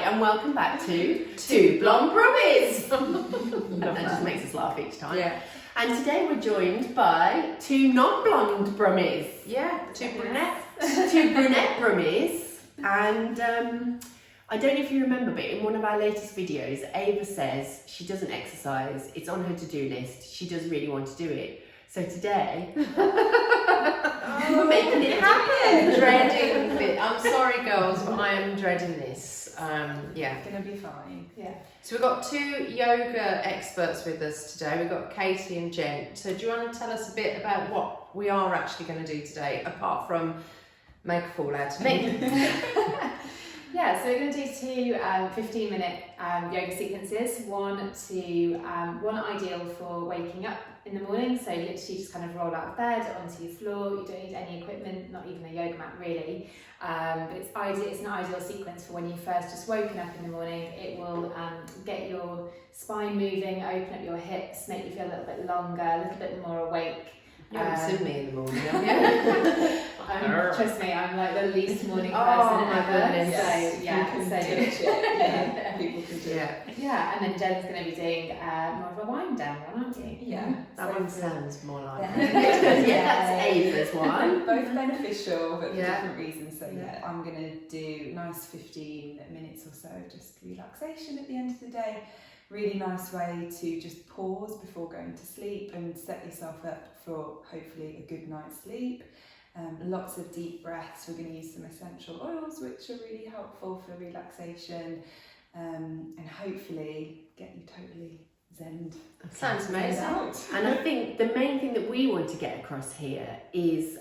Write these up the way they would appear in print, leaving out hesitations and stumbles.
and welcome back to Two Blonde Brummies. That just makes us laugh each time. Yeah. And today we're joined by two non-blonde brummies. Yeah, two brunette. Two brunette brummies. And I don't know if you remember, but in one of our latest videos, Ava says she doesn't exercise. It's on her to-do list. She does really want to do it. So today, we're making it happen. Dreading it. I'm sorry, girls, but I am dreading this. Yeah. It's gonna be fine. Yeah. So we've got two yoga experts with us today. We've got Katy and Jen. So do you want to tell us a bit about what we are actually going to do today, apart from make a fool out of me? Yeah, so we're going to do two 15-minute yoga sequences. One ideal for waking up in the morning, so literally just kind of roll out of bed onto your floor. You don't need any equipment, not even a yoga mat really. But it's an ideal sequence for when you first just woken up in the morning. It will get your spine moving, open up your hips, make you feel a little bit longer, a little bit more awake. You haven't seen me in the morning, have you? Trust me, I'm like the least morning Oh, person my ever. goodness. So yeah, People can do it. yeah, and then Jen's going to be doing more of a wind down one, aren't you? Yeah. That one sounds more like Yeah, that's Ava's one. Both beneficial, but for Yeah. different reasons. So yeah, I'm gonna do nice 15 minutes or so of just relaxation at the end of the day. Really nice way to just pause before going to sleep and set yourself up for hopefully a good night's sleep. Lots of deep breaths. We're going to use some essential oils which are really helpful for relaxation, and hopefully get you totally zened. Sounds amazing. Out. And I think the main thing that we want to get across here is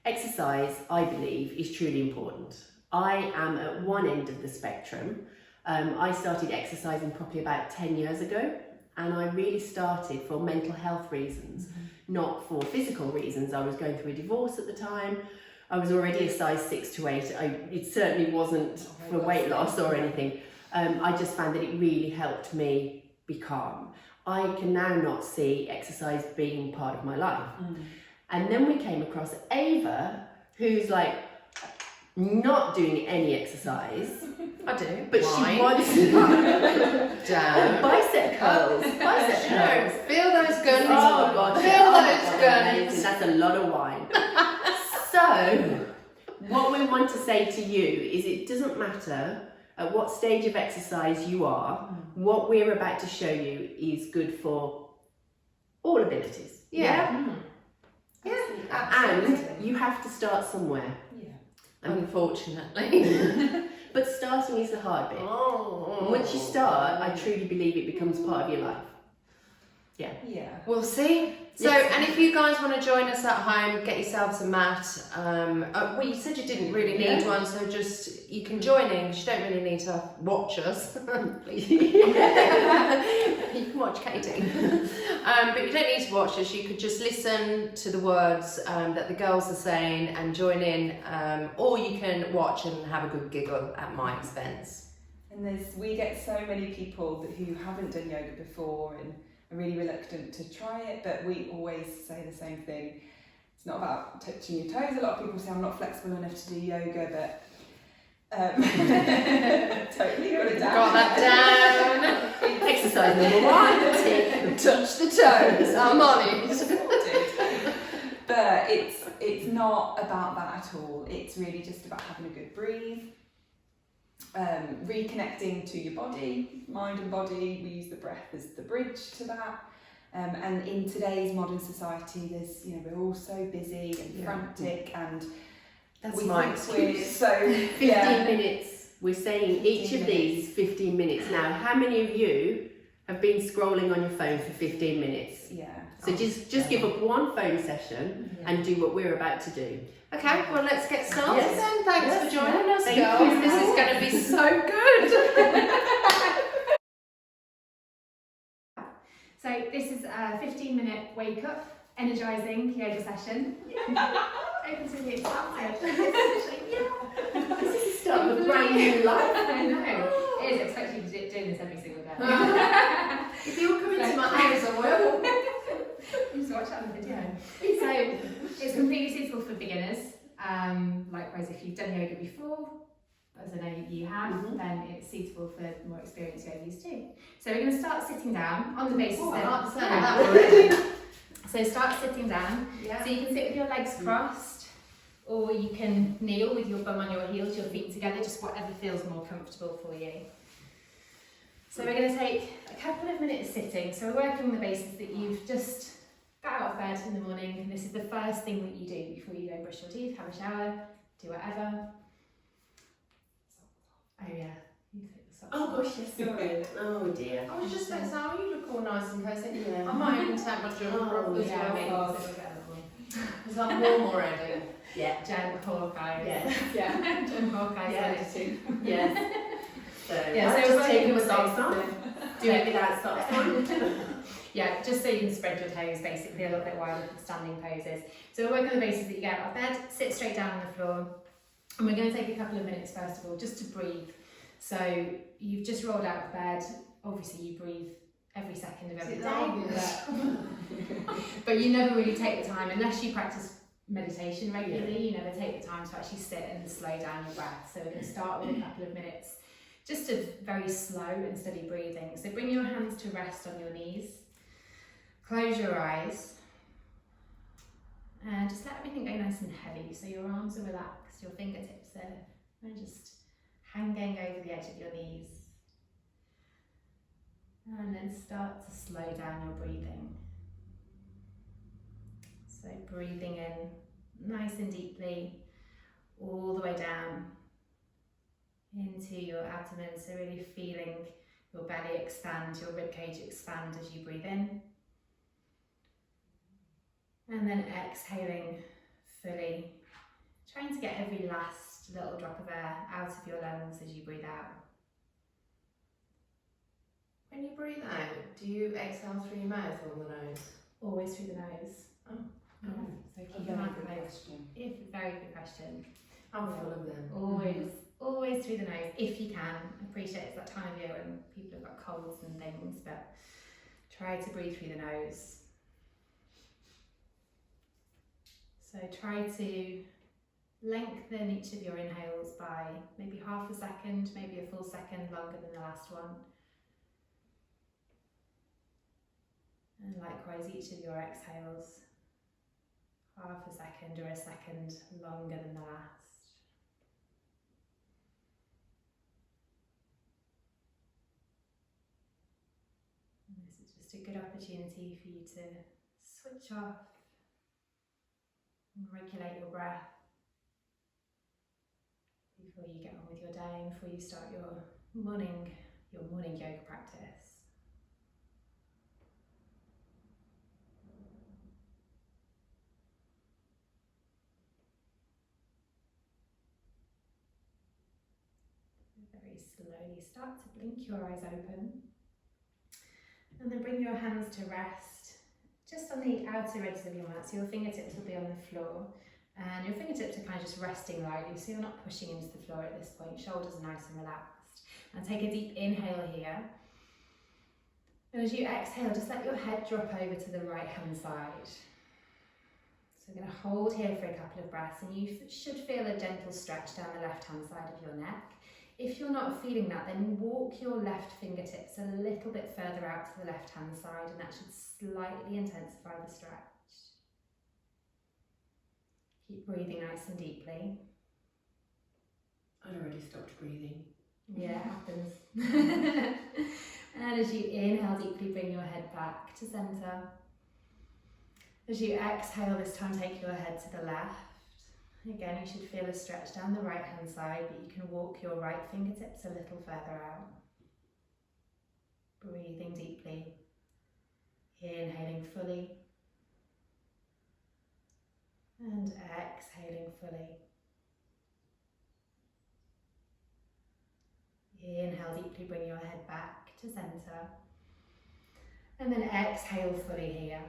exercise, I believe, is truly important. I am at one end of the spectrum. I started exercising probably about 10 years ago, and I really started for mental health reasons, not for physical reasons. I was going through a divorce at the time. I was already a size 6 to 8. It certainly wasn't for weight loss or anything. I just found that it really helped me be calm. I can now not see exercise being part of my life. And then we came across Ava, who's like not doing any exercise. I do. But Why? she wants Damn. bicep curls. Bicep curls. Feel those guns. Oh god. Feel those Amazing. guns. That's a lot of wine. So, what we want to say to you is it doesn't matter at what stage of exercise you are, what we're about to show you is good for all abilities. Yeah. Yeah, absolutely. And you have to start somewhere. Yeah. Unfortunately. But starting is the hard bit. And once you start, I truly believe it becomes part of your life. Yeah. Yeah. We'll see. So, Yes. and if you guys want to join us at home, get yourselves a mat. Well, you said you didn't really need one, so just, you can join in, because you don't really need to watch us. You can watch Katy. But you don't need to watch us, you could just listen to the words that the girls are saying and join in, or you can watch and have a good giggle at my expense. And we get so many people who haven't done yoga before and are really reluctant to try it, but we always say the same thing. It's not about touching your toes. A lot of people say I'm not flexible enough to do yoga, but totally got it down. Got that down. Exercise number 1. Tick. Touch the toes. I'm on it. But it's not about that at all. It's really just about having a good breathe, reconnecting to your body, mind and body. We use the breath as the bridge to that. And in today's modern society, we're all so busy and frantic, and That's we my think we're excuse. so 15 minutes. We're saying each 15 of these is 15 minutes. Now, how many of you have been scrolling on your phone for 15 minutes? Yeah. So just give up one phone session and do what we're about to do. Okay, well let's get started Yes. then. Thanks Yes, for joining us, thank girls. you. This is going to be so good. So this is a 15-minute wake up, energising yoga session. Open to the excited. This is the start of a brand new life. I know. It is expecting you to be doing this every single day. If you're coming to my house, I will. Just watch that on the video. So it's completely suitable for beginners. Likewise, if you've done yoga before, as I I know you have, Mhm. then it's suitable for more experienced yogis too. So we're going to start sitting down on the basis Oh, I that... like the sound of that already. So start sitting down. Yeah. So you can sit with your legs crossed, or you can kneel with your bum on your heels, your feet together, just whatever feels more comfortable for you. So we're going to take a couple of minutes sitting. So we're working on the basis that you've just got out of bed in the morning, and this is the first thing that you do before you go and brush your teeth, have a shower, do whatever. Oh yeah, you take the socks Oh off. gosh, yes, sorry. Oh dear. I was just saying, Sarah, you look all nice and cozy. Yeah. I might even take my jumper Oh, up as yeah, well. So we'll get that one. Because I'm warm already. Yeah. Jen Hawkeye. Yeah. Yeah. Jen Hawkeye Yeah. editing. Yes. So Yeah, I've so just we're taken my working socks on off. Do it without socks on. Yeah, just so you can spread your toes basically a little bit wider for standing poses. So we're working on the basis that you get out of bed, sit straight down on the floor, and we're going to take a couple of minutes first of all just to breathe. So you've just rolled out of bed, obviously you breathe every second of every day, but you never really take the time, unless you practice meditation regularly, you never take the time to actually sit and slow down your breath. So we're going to start with a couple of minutes just of very slow and steady breathing. So bring your hands to rest on your knees. Close your eyes and just let everything go nice and heavy. So your arms are relaxed, your fingertips are just hanging over the edge of your knees. And then start to slow down your breathing. So breathing in nice and deeply, all the way down into your abdomen. So really feeling your belly expand, your ribcage expand as you breathe in. And then exhaling fully, trying to get every last little drop of air out of your lungs as you breathe out. When you breathe out, do you exhale through your mouth or the nose? Always through the nose. Oh. Yeah. So keep your mouth closed. Very good question. I'm full of them. Always through the nose, if you can. I appreciate it's that time of year when people have got colds and things, but try to breathe through the nose. So try to lengthen each of your inhales by maybe half a second, maybe a full second longer than the last one. And likewise each of your exhales, half a second or a second longer than the last. And this is just a good opportunity for you to switch off and regulate your breath before you get on with your day and before you start your morning yoga practice. Very slowly start to blink your eyes open and then bring your hands to rest just on the outer edges of your mat. So your fingertips will be on the floor and your fingertips are kind of just resting lightly, so you're not pushing into the floor at this point. Shoulders are nice and relaxed. And take a deep inhale here. And as you exhale, just let your head drop over to the right hand side. So we're going to hold here for a couple of breaths, and you should feel a gentle stretch down the left hand side of your neck. If you're not feeling that, then walk your left fingertips a little bit further out to the left hand side, and that should slightly intensify the stretch. Keep breathing nice and deeply. I'd already stopped breathing. Yeah, it happens. And as you inhale deeply, bring your head back to centre. As you exhale, this time take your head to the left. Again, you should feel a stretch down the right hand side, but you can walk your right fingertips a little further out. Breathing deeply, inhaling fully, and exhaling fully. Inhale deeply, bring your head back to centre, and then exhale fully here.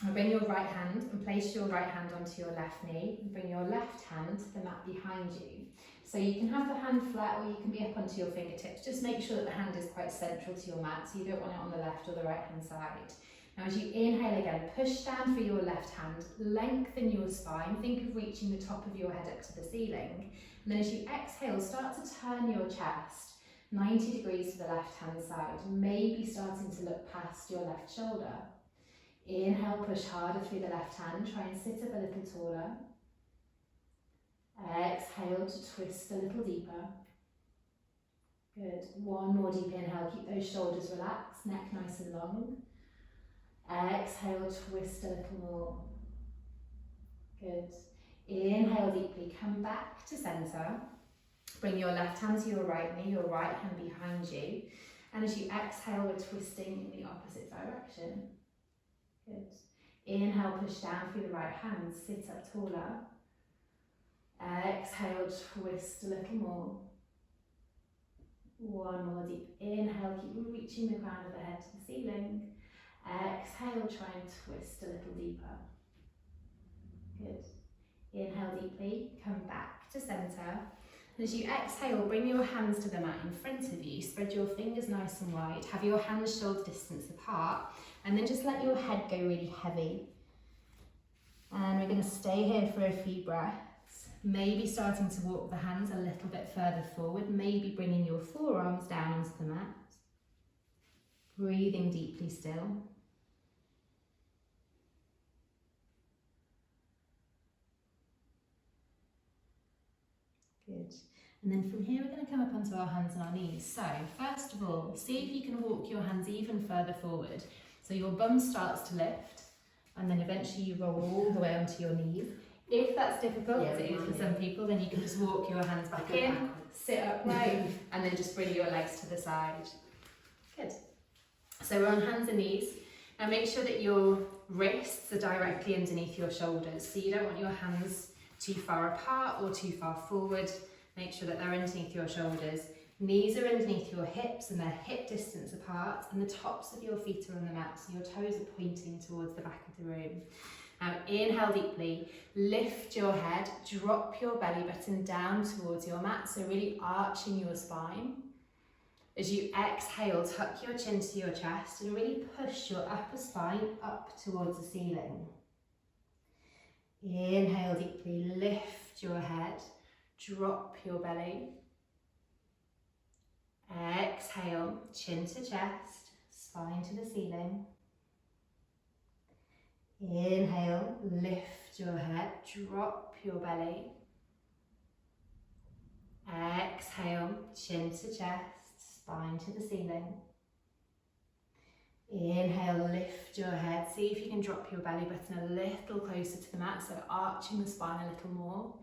Now bring your right hand and place your right hand onto your left knee, and bring your left hand to the mat behind you. So you can have the hand flat or you can be up onto your fingertips. Just make sure that the hand is quite central to your mat, so you don't want it on the left or the right hand side. Now as you inhale again, push down through your left hand, lengthen your spine, think of reaching the top of your head up to the ceiling. And then as you exhale, start to turn your chest 90 degrees to the left hand side, maybe starting to look past your left shoulder. Inhale, push harder through the left hand, try and sit up a little taller. Exhale to twist a little deeper. Good. One more deep inhale, keep those shoulders relaxed, neck nice and long. Exhale, twist a little more. Good. Inhale deeply, come back to centre. Bring your left hand to your right knee, your right hand behind you. And as you exhale, we're twisting in the opposite direction. Good. Inhale, push down through the right hand, sit up taller. Exhale, twist a little more. One more deep inhale, keep reaching the crown of the head to the ceiling. Exhale, try and twist a little deeper. Good. Inhale deeply, come back to centre. And as you exhale, bring your hands to the mat in front of you, spread your fingers nice and wide, have your hands shoulder distance apart, and then just let your head go really heavy. And we're going to stay here for a few breaths, maybe starting to walk the hands a little bit further forward, maybe bringing your forearms down onto the mat. Breathing deeply still. Good. And then from here we're going to come up onto our hands and our knees. So first of all, see if you can walk your hands even further forward. So your bum starts to lift and then eventually you roll all the way onto your knees. If that's difficult, as it is for some people, then you can just walk your hands back in, sit upright, and then just bring your legs to the side. Good. So we're on hands and knees. Now make sure that your wrists are directly underneath your shoulders. So you don't want your hands too far apart or too far forward. Make sure that they're underneath your shoulders. Knees are underneath your hips and they're hip distance apart, and the tops of your feet are on the mat, so your toes are pointing towards the back of the room. Now inhale deeply, lift your head, drop your belly button down towards your mat, so really arching your spine. As you exhale, tuck your chin to your chest and really push your upper spine up towards the ceiling. Inhale deeply, lift your head, drop your belly. Exhale, chin to chest, spine to the ceiling. Inhale, lift your head, drop your belly. Exhale, chin to chest, spine to the ceiling. Inhale, lift your head. See if you can drop your belly button a little closer to the mat, so arching the spine a little more.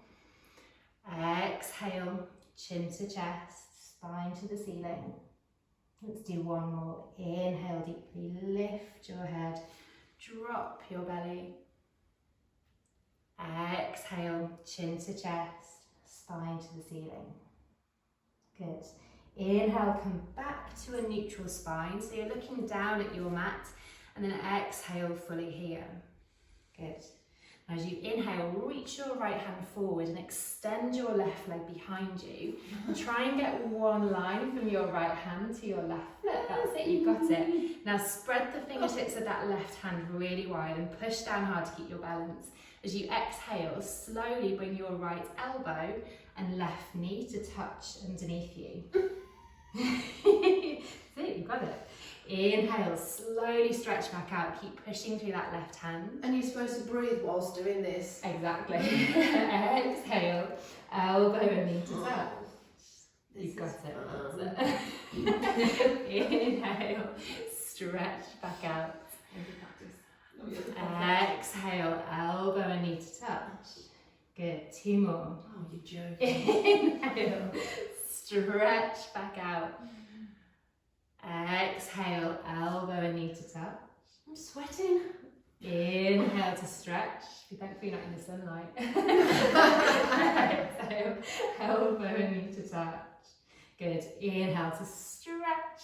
Exhale, chin to chest, spine to the ceiling. Let's do one more. Inhale deeply, lift your head, drop your belly. Exhale, chin to chest, spine to the ceiling. Good. Inhale, come back to a neutral spine. So you're looking down at your mat, and then exhale fully here. Good. Now as you inhale, reach your right hand forward and extend your left leg behind you. And try and get one line from your right hand to your left foot. That's it, you've got it. Now spread the fingertips of that left hand really wide and push down hard to keep your balance. As you exhale, slowly bring your right elbow and left knee to touch underneath you. See, you've got it. Inhale, slowly stretch back out, keep pushing through that left hand. And you're supposed to breathe whilst doing this. Exactly. Exhale, elbow and knee to touch. You've got it. Inhale, stretch back out. Exhale, elbow and knee to touch. Good, two more. Oh, you're joking. Inhale, stretch back out. Exhale, elbow and knee to touch. I'm sweating. Inhale to stretch. Be thankful you're not in the sunlight. Exhale, elbow and knee to touch. Good. Inhale to stretch.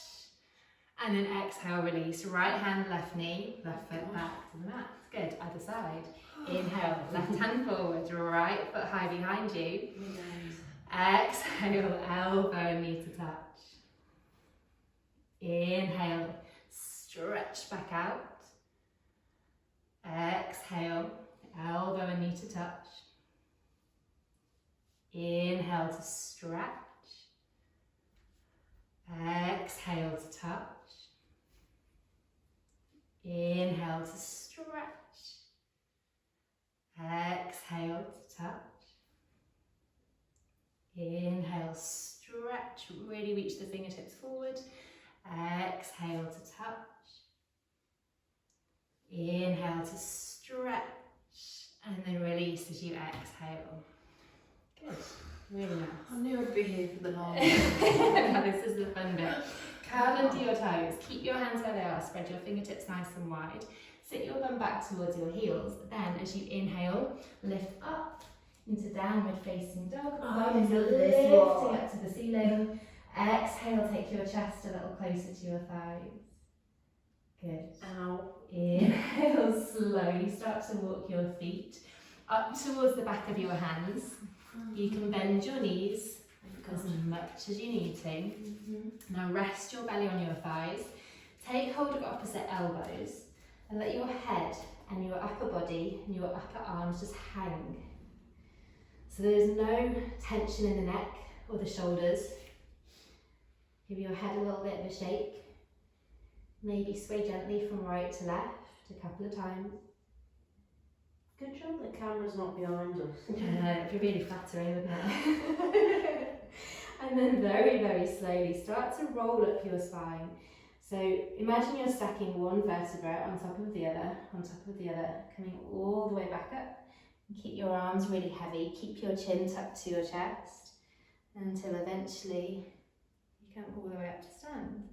And then exhale, release. Right hand, left knee, left foot back to the mat. Good. Other side. Inhale, left hand forward, right foot high behind you. Exhale, elbow and knee to touch. Inhale, stretch back out. Exhale, elbow and knee to touch. Inhale to stretch. Exhale to touch. Inhale to stretch. Exhale to touch. Inhale, stretch, really reach the fingertips forward. Exhale to touch. Inhale to stretch. And then release as you exhale. Good, really nice. I knew I'd be here for the long This is the fun bit. Curl into your toes. Keep your hands where they are. Spread your fingertips nice and wide. Sit your bum back towards your heels. Then, as you inhale, lift up into downward facing dog. Lifting up to the ceiling. Exhale, take your chest a little closer to your thighs. Good. Ow. Inhale, slowly start to walk your feet up towards the back of your hands. You can bend your knees as much as you need to. Now rest your belly on your thighs. Take hold of opposite elbows and let your head and your upper body and your upper arms just hang. So there's no tension in the neck or the shoulders. Give your head a little bit of a shake. Maybe sway gently from right to left a couple of times. Good job the camera's not behind us. It'd be really flattering, wouldn't it? And then very, very slowly start to roll up your spine. So imagine you're stacking one vertebra on top of the other, coming all the way back up. And keep your arms really heavy, keep your chin tucked to your chest until eventually you come all the way up to stand.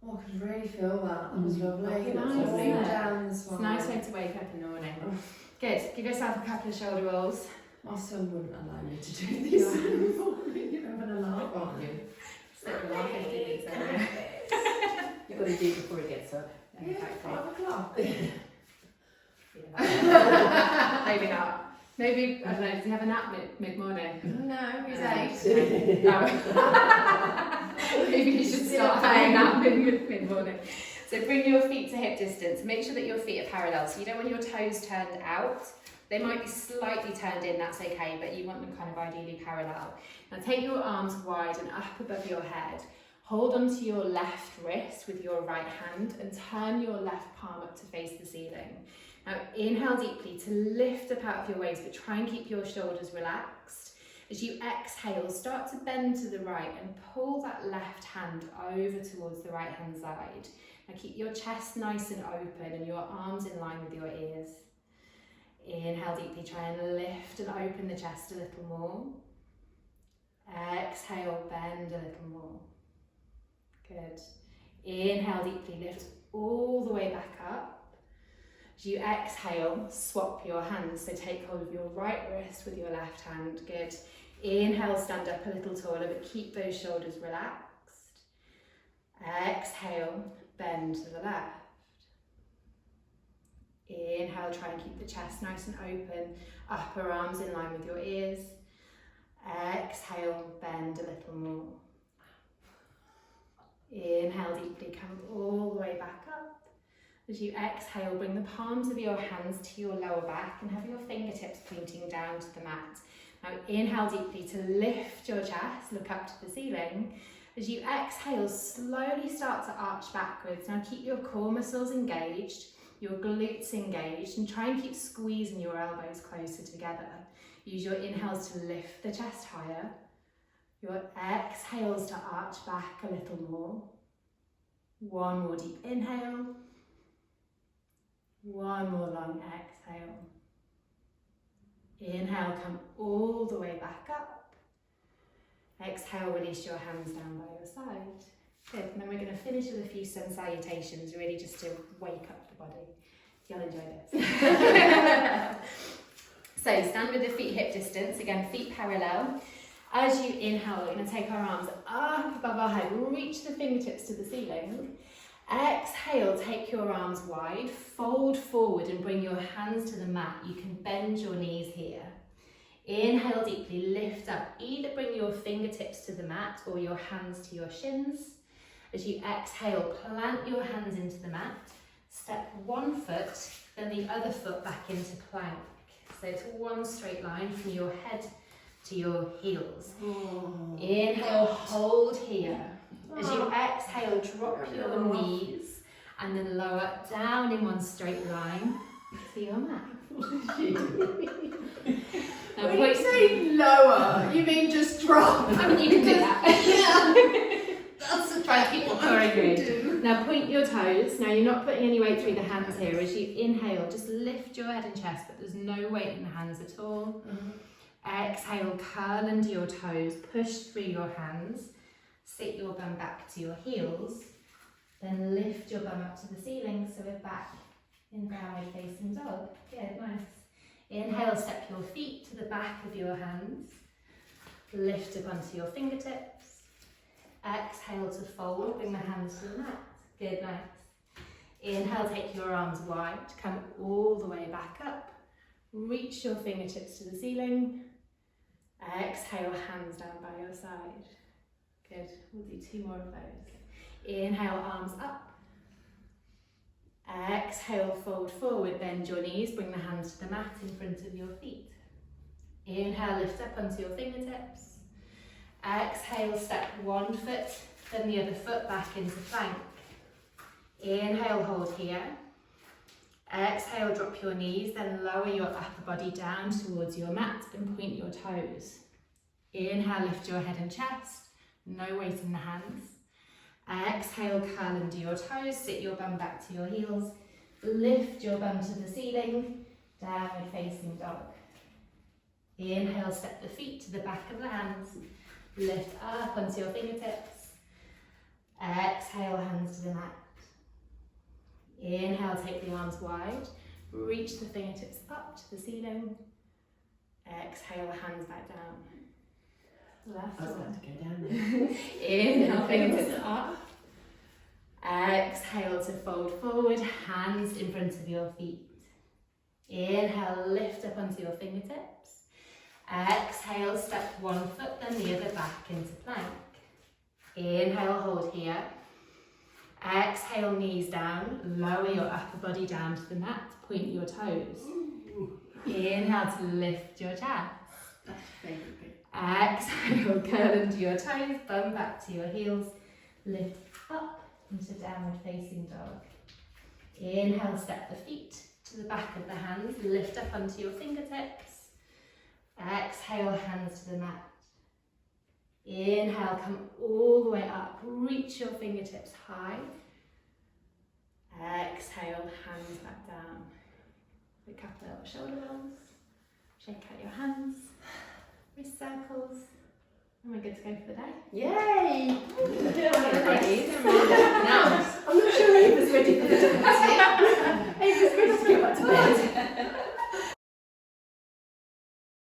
Oh, I could really feel that. That was lovely. Nice, Lovely isn't it? down the It's a spine. nice way to wake up in the morning. Good, give yourself a couple of shoulder rolls. My son wouldn't allow me to do this in the morning. You're having a laugh, aren't you? Stick with our 15 minutes earlier. You've got to do it before he gets up. Yeah, 5 o'clock. Maybe not. Maybe, I don't know, does he have a nap mid-morning? No, he's Maybe you should start having a nap mid-morning. So bring your feet to hip distance. Make sure that your feet are parallel. So you don't want your toes turned out. They might be slightly turned in, that's okay, but you want them kind of ideally parallel. Now take your arms wide and up above your head. Hold onto your left wrist with your right hand and turn your left palm up to face the ceiling. Now inhale deeply to lift up out of your waist, but try and keep your shoulders relaxed. As you exhale, start to bend to the right and pull that left hand over towards the right hand side. Now keep your chest nice and open and your arms in line with your ears. Inhale deeply, try and lift and open the chest a little more. Exhale, bend a little more. Good. Inhale deeply, lift all the way back up. As you exhale, swap your hands. So take hold of your right wrist with your left hand. Good. Inhale, stand up a little taller, but keep those shoulders relaxed. Exhale, bend to the left. Inhale, try and keep the chest nice and open. Upper arms in line with your ears. Exhale, bend a little more. Inhale deeply, come all the way back up. As you exhale, bring the palms of your hands to your lower back and have your fingertips pointing down to the mat. Now inhale deeply to lift your chest, look up to the ceiling. As you exhale, slowly start to arch backwards. Now keep your core muscles engaged, your glutes engaged, and try and keep squeezing your elbows closer together. Use your inhales to lift the chest higher. Your exhales to arch back a little more. One more deep inhale. One more long exhale. Inhale, come all the way back up. Exhale, release your hands down by your side. Good, and then we're going to finish with a few sun salutations, really just to wake up the body. You'll enjoy this. So stand with the feet hip distance, again feet parallel. As you inhale, we're going to take our arms up above our head, reach the fingertips to the ceiling. Exhale, take your arms wide, fold forward and bring your hands to the mat. You can bend your knees here. Inhale deeply, lift up. Either bring your fingertips to the mat or your hands to your shins. As you exhale, plant your hands into the mat. Step one foot, then the other foot back into plank. So it's one straight line from your head to your heels. Inhale, hold here. As you exhale, drop your knees and then lower down in one straight line to your mat. Now, When you say lower, you mean just drop? I mean, you can do that. That's a Try to keep your core good. Now point your toes. Now you're not putting any weight through the hands here. As you inhale, just lift your head and chest, but there's no weight in the hands at all. Exhale, curl into your toes, push through your hands, sit your bum back to your heels, then lift your bum up to the ceiling so we're back in downward facing dog. Good, nice. Inhale, step your feet to the back of your hands, lift up onto your fingertips. Exhale to fold, bring the hands to the mat. Good, nice. Inhale, take your arms wide, come all the way back up. Reach your fingertips to the ceiling. Exhale, hands down by your side. Good, we'll do 2 more of those. Inhale, arms up. Exhale, fold forward, bend your knees, bring the hands to the mat in front of your feet. Inhale, lift up onto your fingertips. Exhale, step one foot, then the other foot back into plank. Inhale, hold here. Exhale, drop your knees, then lower your upper body down towards your mat and point your toes. Inhale, lift your head and chest, no weight in the hands. Exhale, curl into your toes, sit your bum back to your heels, lift your bum to the ceiling, downward facing dog. Inhale, step the feet to the back of the hands, lift up onto your fingertips. Exhale, hands to the mat. Inhale, take the arms wide, reach the fingertips up to the ceiling. Exhale, hands back down. Last I was one. about to go down there. Inhale, fingertips up. Exhale to fold forward, hands in front of your feet. Inhale, lift up onto your fingertips. Exhale, step one foot, then the other back into plank. Inhale, hold here. Exhale, knees down, lower your upper body down to the mat, point your toes. Inhale to lift your chest. That's favourite bit. Exhale, curl into your toes, bum back to your heels, lift up into downward facing dog. Inhale, step the feet to the back of the hands, lift up onto your fingertips. Exhale, hands to the mat. Inhale, come all the way up, reach your fingertips high. Exhale, hands back down. Pick up the little shoulder rolls, shake out your hands, wrist circles, and we're good to go for the day. Yay! Nice. I'm not sure Ava's ready for the day. Ava's ready to go back to bed.